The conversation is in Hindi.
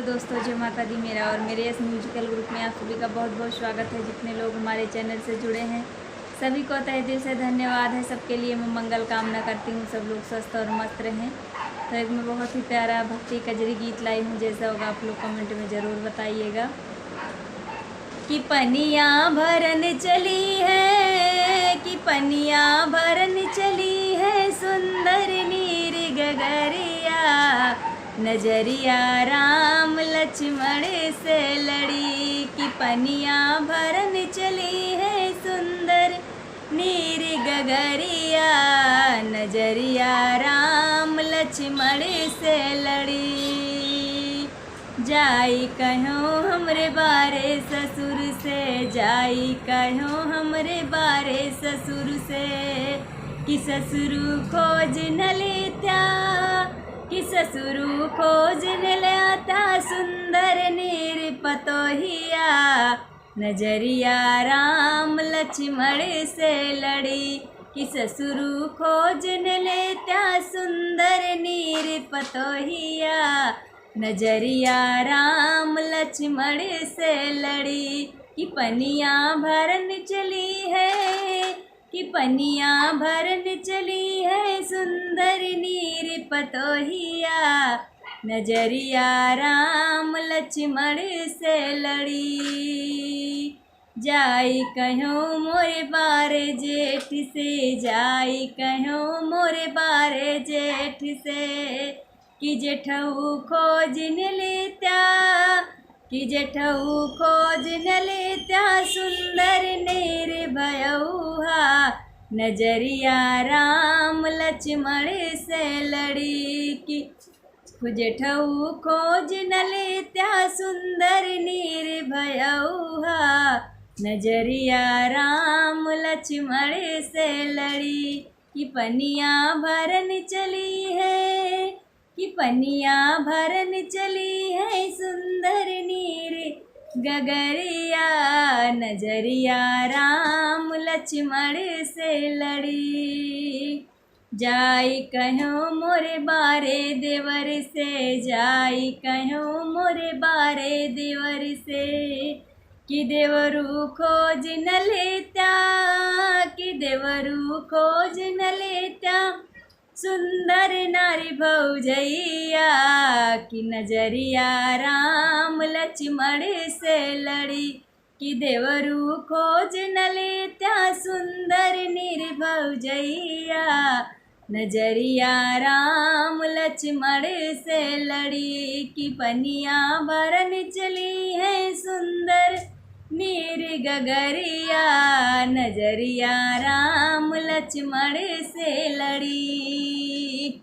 दोस्तों, जय माता दी। मेरा और मेरे इस म्यूजिकल ग्रुप में आप सभी का बहुत बहुत स्वागत है। जितने लोग हमारे चैनल से जुड़े हैं सभी को तहे दिल से धन्यवाद है। सबके लिए मैं मंगल कामना करती हूँ, सब लोग स्वस्थ और मस्त रहें। तो एक मैं बहुत ही प्यारा भक्ति कजरी गीत लाई हूँ, जैसा होगा आप लोग कमेंट में ज़रूर बताइएगा। कि पनिया भरन चली है, कि पनिया भरन चली है, सुंदर नीर गगरिया, नजरिया राम लक्ष्मण से लड़ी। कि पनिया भरन चली है, सुंदर नीर गगरिया, नजरिया राम लक्ष्मण से लड़ी। जाई कहो हमरे बारे ससुर से, जाई कहो हमरे बारे ससुर से, कि ससुरु खोज न लेता, कि ससुरु खोज न लेता, सुंदर नीर पतोहिया, नजरिया राम लक्ष्मण से लड़ी। कि ससुरु खोज न लेता, सुंदर नीर पतोहिया, नजरिया राम लक्ष्मण से लड़ी। कि पनिया भरन चली है, कि पनिया भरन चली है, सुंदर नीर पतोहिया, नजरिया राम लक्ष्मण से लड़ी। जाई कहो मोरे बारे जेठ से, जाई कहो मोरे बारे जेठ से, कि जेठऊ खोज न लेता, कि जेठऊ खोज न लेता, सुंदर नीर भयऊहा, नजरिया राम लक्ष्मण से लड़ी। कि जेठऊ खोज न लेता, सुंदर नीर भयऊहा, नजरिया राम लक्ष्मण से लड़ी। कि पनिया भरन चली है, कि पनिया भरन चली है, सुंदर नीर गगरिया, नजरिया राम लक्ष्मण से लड़ी। जाई कहो मोरे बारे देवर से, जाई कहो मोरे बारे देवर से, कि देवरू खोज न लेता, कि देवरू खोज न लेता, सुंदर नारी भौजैया, कि नजरिया राम लक्ष्मण से लड़ी। कि देवरू खोज न लेता, सुंदर नीर भौजैया, नजरिया राम लक्ष्मण से लड़ी। कि पनिया भरन चली है, सुंदर नीर गगरिया, नजरिया राम लक्ष्मण से लड़ी।